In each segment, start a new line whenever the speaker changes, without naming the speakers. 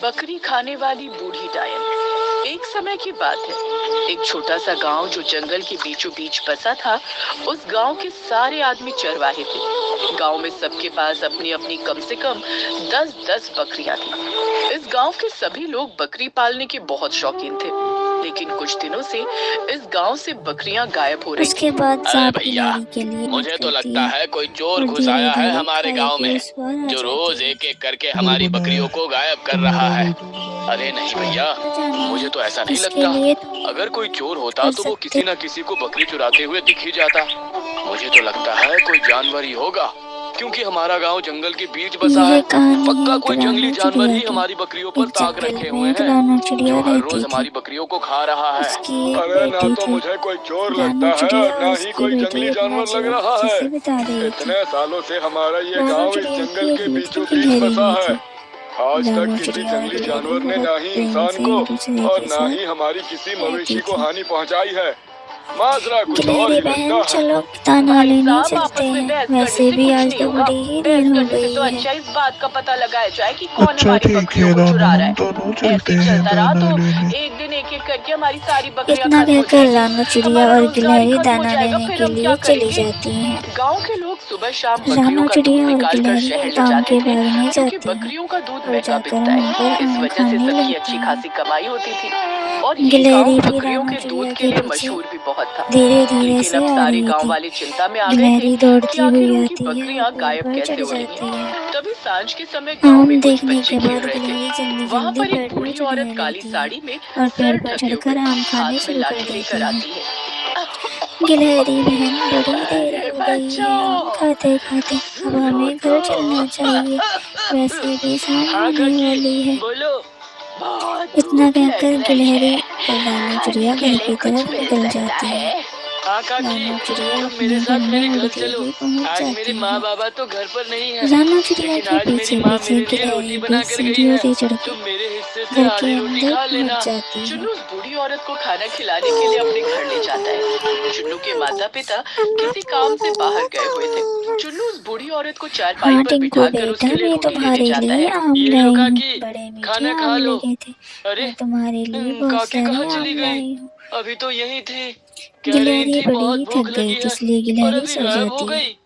बकरी खाने वाली बूढ़ी डायन। एक समय की बात है, एक छोटा सा गांव जो जंगल के बीचों बीच बसा था। उस गांव के सारे आदमी चरवाहे थे। गांव में सबके पास अपनी अपनी कम से कम 10-10 बकरियां थी। इस गांव के सभी लोग बकरी पालने के बहुत शौकीन थे, लेकिन कुछ दिनों से इस गांव से बकरियां गायब हो रही
उसके
थी।
बाद
अरे भैया, मुझे तो लगता है कोई चोर घुस आया है हमारे गांव में, जो रोज एक एक करके हमारी बकरियों को गायब कर रहा है। अरे नहीं भैया, मुझे तो ऐसा नहीं लगता। अगर कोई चोर होता तो वो किसी न किसी को बकरी चुराते हुए दिख ही जाता। मुझे तो लगता है कोई जानवर ही होगा, क्योंकि हमारा गांव जंगल के बीच बसा है। पक्का कोई जंगली जानवर ही हमारी बकरियों पर ताक रखे हुए हैं, जो हर रोज हमारी बकरियों को खा रहा है। अरे ना तो मुझे कोई चोर लगता है और ना ही कोई जंगली जानवर लग रहा है। इतने सालों से हमारा ये गांव इस जंगल के बीचों बीच बसा है। आज तक किसी जंगली जानवर ने ना ही इंसान को और ना ही हमारी किसी मवेशी को हानि पहुंचाई है। माजरा कुछ और ही लगता है।
चलो दाना लेने चलते हैं। वैसे भी आज तो बड़ी ही देर हो गई
तो
है।
अच्छा इस बात का पता लगाया जाए कि कौन
अच्छा
हमारी
ठीक
बकरियों
है
को
रानू,
चुरा रहा
हम
है।
दोनों चलते
ऐसे
हैं
चलता रहा
दाना
तो
लेने।
एक दिन एक एक करके हमारी सारी बकरियां
इतना
खत्म हो
कहकर
जाएंगी।
रानू चिड़िया
हमारा
और
रोजगार ही
गिलहरी
खत्म हो
दाना
जाएगा,
लेने
फिर
के
हम क्या
लिए चली
करेंगे।
जाती हैं।
गांव के लोग सुबह शाम बकरियों
रानू
का दूध
चिड़िया और
निकाल कर
गिलहरी
शहर ले
गांव
जाते
के
थे,
बाग में
क्योंकि
जाती हैं
बकरियों का दूध
और
महंगा
जाकर
बिकता
वहाँ पर
है। इस
आम
वजह से
खाने
सबकी
लगती
अच्छी
हैं।
खासी कमाई होती थी और ये गांव
गिलहरी भी
बकरियों
रानू
के
चिड़िया
दूध के
के
लिए
पीछे
मशहूर भी बहुत था।
धीरे धीरे
लेकिन
से
अब
आ
सारे
रही
गांव
थी।
वाले चिंता में आ गए थे
गिलहरी
कि
दौड़ती
आखिर
हुई
उनकी
आती है
बकरियां
और पेड़
गायब
पर
कैसे
चढ़
हो रही
जाती है।
हैं। तभी सांझ के समय गांव
आम
में कुछ
देखने
बच्चे
के
खेल
बाद
रहे थे।
गिलहरी जल्दी
वहाँ
जल्दी
पर एक
पेड़ पर
बूढ़ी
चढ़ने
औरत काली
लगती है
साड़ी में
और पेड़
सर
पर
ढके
चढ़कर
हुए
आम खाने
हाथ में
शुरू कर
लाठी
देती
लेकर
है।
आती है।
गिलहरी बहन बड़ी देर
अरे
हो गई है आम
बच्चों,
खाते खाते, अब
सुनो
हमें घर चलना चाहिए।
तो।
वैसे भी शाम
हाँ
होने
काकी,
वाली है।
बोलो। बहुत
इतना
भूख लग
कहकर
रही
गिलहरी
है,
और रानू
खाने
चिड़िया
के
घर
लिए
की
कुछ
तरफ
मिल
निकल
सकता
जाती हैं।
है। हाँ काकी,
रानू चिड़िया
तुम मेरे
अपने घर
साथ मेरे
में
घर
उड़ती
चलो।
हुई पहुंच
आज मेरे
जाती
माँ
है।
बाबा तो घर पर नहीं है,
रानू चिड़िया
लेकिन
के
आज मेरी
पीछे
माँ
पीछे
मेरे लिए रोटी
गिलहरी भी
बना कर गई
सीढ़ियों
है।
से चढ़कर
तुम मेरे हिस्से से
घर
आधी
के
रोटी
अंदर
खा लेना।
पहुंच जाती है।
चुन्नू उस बूढ़ी औरत को खाना खिलाने के लिए अपने घर ले जाता है। चुन्नू के माता पिता किसी काम से बाहर गए हुए थे। चुन्नू उस बूढ़ी औरत को चारपाई
हाँ
पर
टिंकू
बिठाकर
बेटा,
उसके लिए
मैं
रोटी लेने
तुम्हारे
जाता
लिए
है।
आम
ये लो
लाई हूँ।
काकी,
बड़े मीठे
खाना खा
आम
लो।
लगे थे।
अरे
मैं तुम्हारे लिए बहुत
काकी कहाँ
सारे
चली
आम
गई?
लाई हूँ।
अभी तो यही थी, कह रही
गिलहरी
थी
बड़ी
बहुत
ही
भूख
थक गई
लगी
थी,
है
इसलिए
और
गिलहरी
अभी
सो
गायब हो
जाती है।
गई।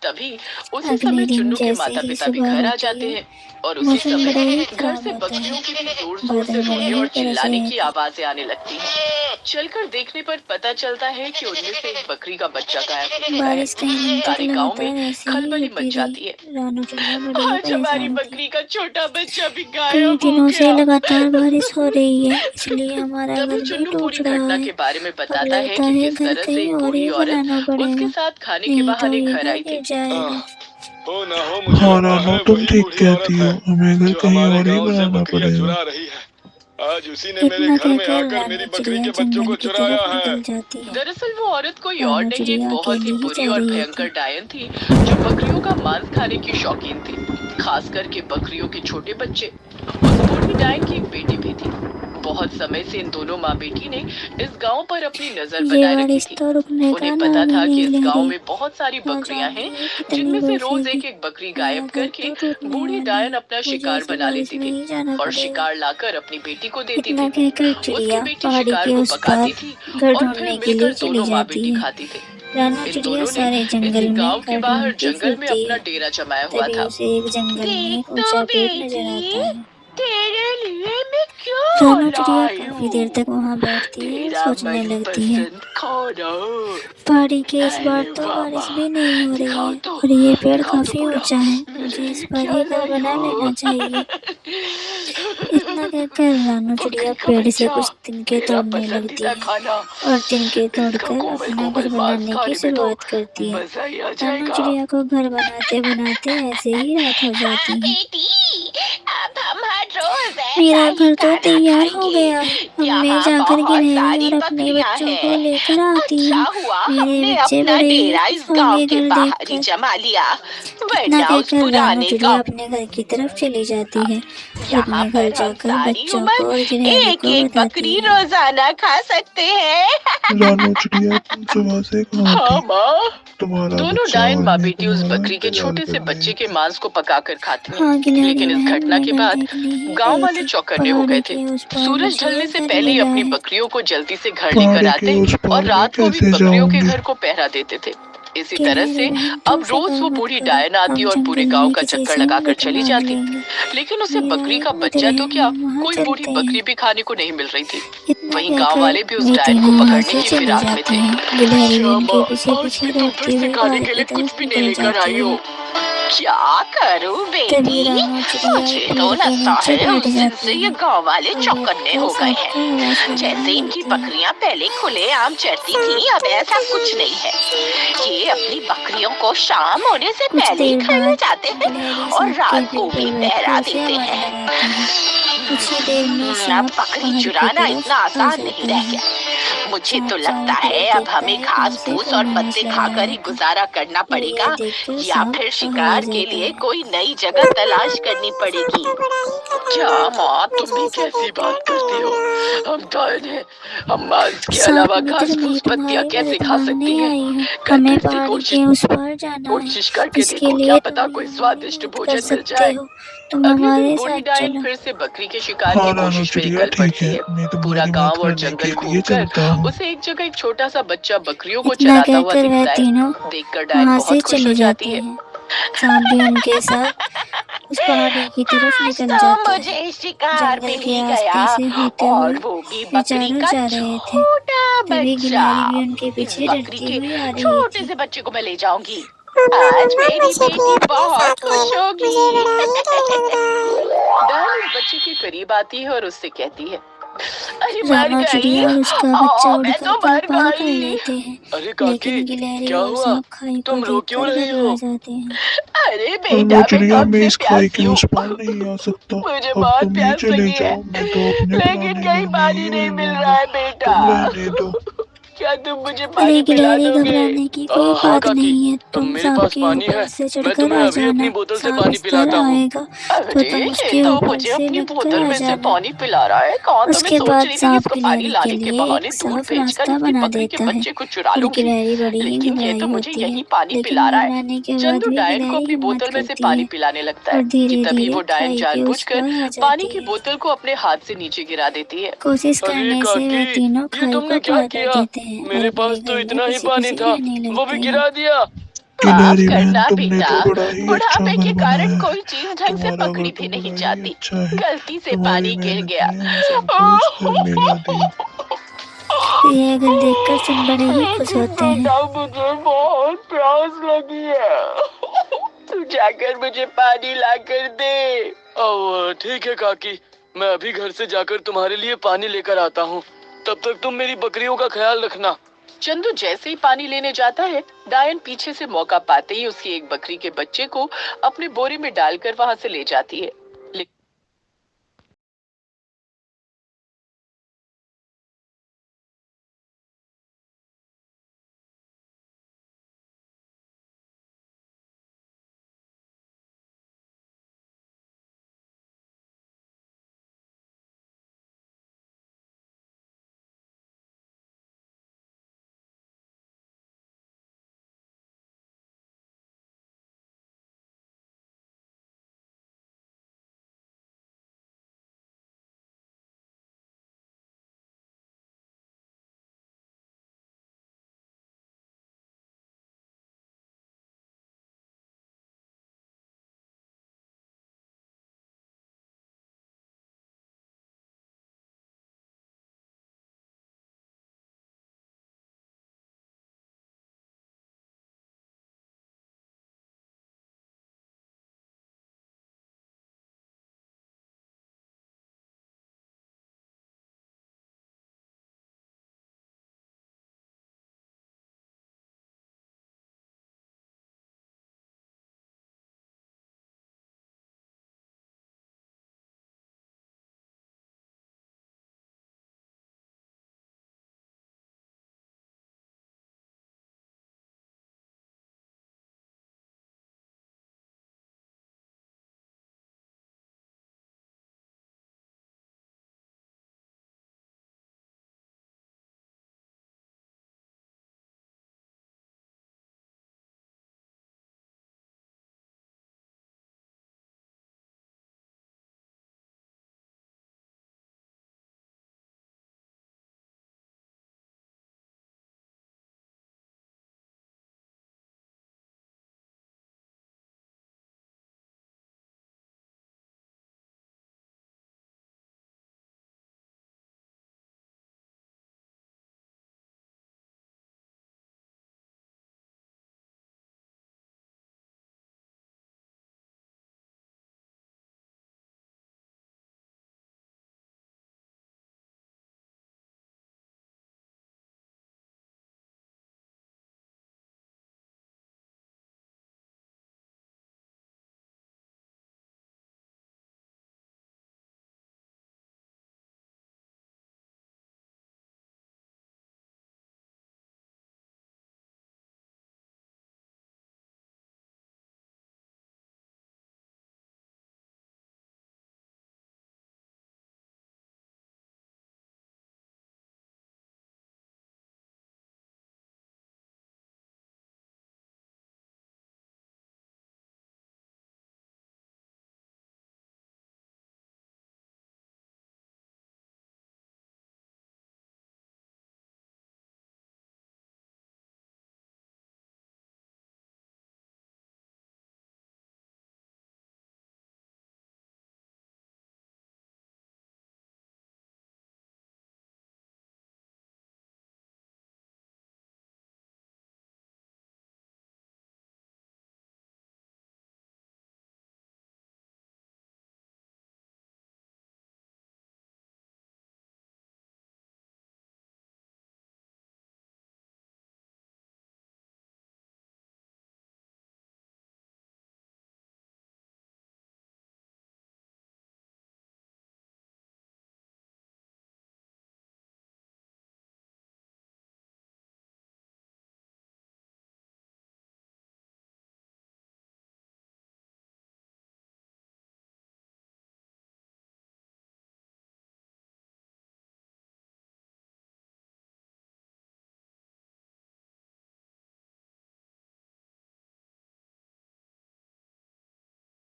तभी उसी
अगले
समय
दिन
चुन्नू के
जैसे
माता
ही
पिता भी
सुबह
घर आ
होती
जाते
है,
हैं और उसी
मौसम
समय
बड़ा ही
घर
खराब
से
होता है।
बकरियों की भी जोर जोर
बादल
से
बड़े
रोने
ही
और
गरज
चिल्लाने
रहे
की
थे।
आवाजें आने लगती हैं। चलकर देखने पर पता चलता है कि उनमें से एक बकरी का बच्चा गायब हो गया है।
बारिश कई दिन तक
सारे गांव में
लगातार ऐसे ही
खलबली
होती
मच जाती
रही।
है।
रानू चिड़िया बड़ी ही
आज हमारी
परेशान थी।
बकरी का छोटा बच्चा भी
कई
गायब हो
दिनों से
गया।
लगातार बारिश हो रही है, इसलिए हमारा
तभी
घर भी
चुन्नू
डूब
पूरी
रहा
घटना
है।
के बारे में
अब
बताता है
लगता
कि
है
किस
घर
तरह से
कहीं
एक
और
बूढ़ी
ही
औरत
बनाना
उसके
पड़ेगा,
साथ खाने के
नहीं तो
बहाने
ये
घर
घर
आई थी।
गिर जाएगा।
हो ना हो, मुझे
हाँ
लगता
रानू,
है
तुम
वही
ठीक
बूढ़ी औरत
कहती
है
हो, हमें घर
जो
कहीं
हमारे
और ही
गांव से
बनाना
बकरियां
पड़ेगा।
चुरा रही है। आज उसी ने मेरे
इतना
घर में
कहकर
आकर मेरी
रानू
बकरी
चिड़िया
के बच्चों
जंगल
को
की
चुराया
तरफ
है।
निकल जाती है।
दरअसल वो औरत कोई और
रानू
नहीं,
चिड़िया
बहुत ही
अकेली ही
बुरी
जा
और
रही
भयंकर
थी।
डायन थी, जो बकरियों का मांस खाने की शौकीन थी, खास करके बकरियों के छोटे बच्चे। उस बूढ़ी डायन की एक बेटी भी थी। बहुत समय से इन दोनों माँ बेटी ने इस गांव पर अपनी नजर
ये
बनाए रखी
बारिश
थी।
तो रुकने का
उन्हें पता
नाम ही
था कि
नहीं
इस
ले
गांव
रही।
में बहुत सारी
ना
बकरियां
जाने
हैं,
ये कितनी
जिनमें से रोज
बरसेगी।
एक एक बकरी
मेरा
गायब
घर
करके
तो टूटने
बूढ़ी
वाला
डायन
है।
अपना
मुझे
शिकार
इस
बना
बारिश
लेती
में
थी
ही जाना
और
पड़ेगा।
शिकार लाकर अपनी बेटी को देती
इतना
थी।
कहकर
उसकी
चिड़िया
बेटी
पहाड़ी
शिकार
के
को
उस पार
पकाती थी
घर
और फिर
ढूंढने के लिए
मिलकर
चली
दोनों माँ
जाती
बेटी
है।
खाती थी।
रानू
इन
चिड़िया
दोनों ने
सारे
इसी
जंगल में
गांव के
घर
बाहर
ढूंढती
जंगल में
फिरती
अपना
है।
डेरा जमाया हुआ
तभी
था।
उसे एक जंगल में
देख
एक
तो
ऊंचा पेड़ नजर
बेटी,
आता है।
तेरे लिए मैं क्या
रानू चिड़िया
लाई
काफी देर तक
हूँ,
वहां बैठती है और
तेरा
सोचने लगती है।
मनपसंद खाना।
पहाड़ी के इस बार
अरे
तो
वाह
बारिश
वाह,
भी नहीं हो रही
दिखाओ
है और ये पेड़
तो
काफी
बूढ़ा,
ऊंचा है।
मेरे
मुझे इस
लिए
पर
क्या
ही घर
लाई
बना
हो।
लेना चाहिए। इतना कहकर रानू चिड़िया
बकरी का
पेड़ से
बच्चा,
कुछ तिनके
तेरा
तोड़ने लगती
पसंदीदा
है
खाना।
और तिनके
इसका
तोड़कर
कोमल
अपना घर
कोमल मांस
बनाने की
खाने में तो
शुरुआत करती है।
मजा ही आ
रानू
जाएगा।
चिड़िया को घर बनाते बनाते ऐसे ही रात हो जाती है।
बेटी, अब हम हर रोज ऐसा
मेरा
ही
घर तो
खाना
तैयार हो
खाएंगे।
गया है। अब मैं
यहाँ
जाकर
बहुत
गिलहरी
सारी
और अपने
बकरियां
बच्चों को
हैं।
लेकर आती
अच्छा
हूँ।
हुआ हमने
बच्चे
अपना
बड़े
डेरा
ही
इस
खुश
गांव
होंगे
के
घर
बाहर ही
देखकर।
जमा लिया,
इतना
वरना उस
कहकर रानू
पुराने
चिड़िया
गांव
अपने घर की तरफ चली जाती है।
यहाँ
अपने घर
पर हम
जाकर
सारी
बच्चों
उम्र
को और गिलहरी
एक
को
एक
बताती
बकरी
है।
रोजाना खा सकते हैं।
रानू चिड़िया तुम सुबह से कहाँ
हाँ
थी?
माँ।
तुम्हारा
दोनों
बच्चा
डायन
और
माँ
मैं
बेटी उस
तुम्हारा
बकरी के
इंतजार
छोटे से
कर
बच्चे
रहे
के
थे।
मांस को पकाकर खाती हैं।
हाँ, गिलहरी
लेकिन इस
बहन
घटना के
मैं
बाद
देखने ही
गांव
गई
वाले
थी।
चौकन्ने हो गए थे।
पहाड़ी के उस पार
सूरज
मुझे
ढलने
एक
से
घर
पहले ही
मिला
अपनी
है।
बकरियों को जल्दी से घर लेकर
पहाड़ी के
आते
उस
और
पार मैं
रात को भी
कैसे
बकरियों के
जाऊंगी?
घर को पहरा देते थे। इसी तरह
गिलहरी
से
बहन
अब
तुम
रोज
फिक्र
वो
मत
बूढ़ी
करो,
डायन आती
हम
और पूरे
जंगल
गांव
में
का
किसी
चक्कर
से
लगाकर
मदद
चली
मांग
जाती।
लेंगे।
लेकिन उसे
मेरी
बकरी का
आवाज़ मत
बच्चा तो
रहे,
क्या,
हम वहाँ
कोई बूढ़ी
चलते
बकरी
हैं।
भी खाने को नहीं मिल रही थी।
इतना
वहीं गांव
कहकर
वाले भी उस
वे
डायन को
तीनों वहाँ
पकड़ने
से
की
चली
फिराक में
जाती
थे।
हैं। गिलहरी भी उनके
श्यामा,
पीछे
आज
पीछे
भी तुम फिर
दौड़ती
से
हुई
खाने
बाहर
के
की
लिए कुछ
तरफ
भी नहीं
निकल
लेकर
जाती
आई
है।
हो। क्या करूं
तभी
बेटी?
रानू चिड़िया
मुझे
एक
तो
पेड़ के
लगता
नीचे
है
बैठ
उस दिन से
जाती
ये
है
गांव वाले
और
चौकन्ने हो
बैठकर
गए
सबको
हैं।
आवाज लगाने
जैसे इनकी
लगती है।
बकरियां पहले खुले आम चरती थी, अब ऐसा कुछ नहीं है। ये अपनी बकरियों को शाम होने से
कुछ
पहले ही
देर
घर ले
बाद
जाते हैं
गिलहरी
और
सांप के
रात को
पेड़
भी
पर
पहरा
बैठकर उसे
देते
आवाज
हैं।
लगाती है। कुछ ही देर में
अब
सांप
बकरी
पहाड़ की
चुराना
तरफ
इतना
आ
आसान नहीं
जाता
रह
है।
गया। मुझे
सांप
तो
चारों
लगता है
तरफ
अब
देखता
हमें
है,
घास
कहाँ से
फूस और
कौन
पत्ते
आवाज लगा
खाकर
रहा
ही
था।
गुजारा करना
फिर यह
पड़ेगा,
देखकर
या
सांप
फिर
वहाँ आ
शिकार के
जाता
लिए
है।
कोई नई जगह तलाश करनी पड़ेगी। क्या माँ, तुम भी कैसी बात करती हो? हम डायन हैं, हम मांस के
सांप
अलावा
मित्र,
घास
मैं
फूस पत्तियां
तुम्हारी
कैसे
मदद
खा
मांगने
सकती हैं?
आई हूँ।
कल
हमें
फिर से
पहाड़ी के उस पार जाना है।
कोशिश करके
इसके
देखो, क्या
लिए
पता
तुम
कोई
भी हमारी
स्वादिष्ट
मदद कर
भोजन मिल
सकते
जाए।
हो। तुम
अगले दिन
हमारे
बूढ़ी
साथ
डायन
चलो।
फिर से बकरी के शिकार
हाँ
की
रानू
कोशिश में
चिड़िया
निकल
ठीक
पड़ती
है,
है।
मैं
पूरा
तुम्हारी मदद
गांव और
करने
जंगल
के लिए
घूमकर
चलता हूँ।
उसे एक जगह एक छोटा सा बच्चा बकरियों को
इतना
चराता हुआ
कहकर वह
दिखता है।
तीनों
देखकर डायन
वहाँ से
बहुत खुश हो
चले
जाती
जाते
है।
हैं। सांप भी उनके साथ उस पहाड़ी की तरफ
आज
निकल
तो
जाता है।
मुझे शिकार
जंगल
मिल
के
ही गया,
रास्ते से होते हुए
और वो भी
वे
बकरी
चारों
का
जा रहे थे।
छोटा
तभी
बच्चा।
गिलहरी भी उनके
इस
पीछे
बकरी
डरती
के
हुई आ रही
छोटे
थी।
से बच्चे को मैं ले जाऊंगी। आज मेरी बेटी बहुत खुश होगी। डायन उस बच्चे के करीब आती है और उससे कहती है, अरे मर
रानू
गई,
चिड़िया और उसका बच्चा
मैं
उड़कर
तो
कल
मर
पार कर
गई।
लेते हैं।
अरे काकी,
लेकिन गिलहरी
क्या
और
हुआ?
सांप खाई को
तुम रो क्यों
देखकर
रही
घबरा
हो?
जाते हैं।
अरे
रानू
बेटा, मैं
चिड़िया
कब
मैं
से
इस खाई
प्यासी
के
हूँ।
उस पार नहीं आ सकता।
मुझे
अब
बहुत
तुम ही
प्यास
चले
लगी है,
जाओ, मैं तो अपने
लेकिन
पुराने
कहीं
घर में
पानी
ही
नहीं
रह
मिल
लूंगा।
रहा है बेटा।
तुम रहने दो।
क्या तुम मुझे
अरे
पानी पिला
गिलहरी,
दोगे?
घबराने की कोई
हाँ
बात
काकी,
नहीं है। तुम
मेरे
सांप
पास
के
पानी
ऊपर
है।
से
मैं
चढ़कर
तुम्हें
आ
अभी
जाना।
अपनी बोतल से
सांप
पानी
इस तरह
पिलाता हूँ।
आएगा तो तुम
अरे,
उसके
ये तो
ऊपर
मुझे
से
अपनी
लगकर
बोतल
आ
में से
जाना।
पानी पिला रहा है। कहाँ तो मैं
उसके
सोच
बाद
रही थी कि
सांप
इसको पानी
गिलहरी
लाने
के
के
लिए
बहाने
एक
दूर
साफ
भेजकर
रास्ता
इसकी
बना
बकरी के
देता है
बच्चे को चुरा
और
लूंगी।
गिलहरी बड़ी ही
लेकिन ये
घबराई
तो मुझे
होती है।
यही पानी
लेकिन
पिला रहा है।
घबराने के बाद
चंदू
भी
डायन को
गिलहरी
अपनी
हिम्मत
बोतल में से
करती
पानी
है
पिलाने लगता
और
है कि
धीरे
तभी
धीरे
वो डायन
खाई के उस
जानबूझकर
पार आ
पानी
जाती
की
है।
बोतल को अपने हाथ से नीचे गिरा देती है।
कोशिश
अरे
करने से वे
काकी,
तीनों
ये
खाई
तुमने
को
क्या
पार कर
किया?
देते हैं और
मेरे
अपने
पास तो
घर में
इतना ही
खुशी
पानी
खुशी
था,
रहने
वो भी
लगते हैं।
गिरा दिया।
माफ
गिलहरी बहन,
करना
तुमने
बेटा,
तो बड़ा ही अच्छा
बुढ़ापे
घर
के
बनाया
कारण
है।
कोई चीज ढंग से
तुम्हारा घर
पकड़ी
तो
भी नहीं
बड़ा ही
जाती।
अच्छा है।
गलती से
तुम्हारी
पानी गिर
मेहनत
गया।
ने हम सबको इस घर में ला दिया।
यह घर देखकर सब बड़े ही खुश होते हैं।
मुझे बहुत प्यास लगी है। तू जाकर मुझे पानी ला कर दे।
ओह ठीक है काकी, मैं अभी घर से जाकर तुम्हारे लिए पानी लेकर आता हूँ। तब तक तुम मेरी बकरियों का ख्याल रखना।
चंदू जैसे ही पानी लेने जाता है, डायन पीछे से मौका पाते ही उसकी एक बकरी के बच्चे को अपने बोरे में डालकर वहाँ से ले जाती है।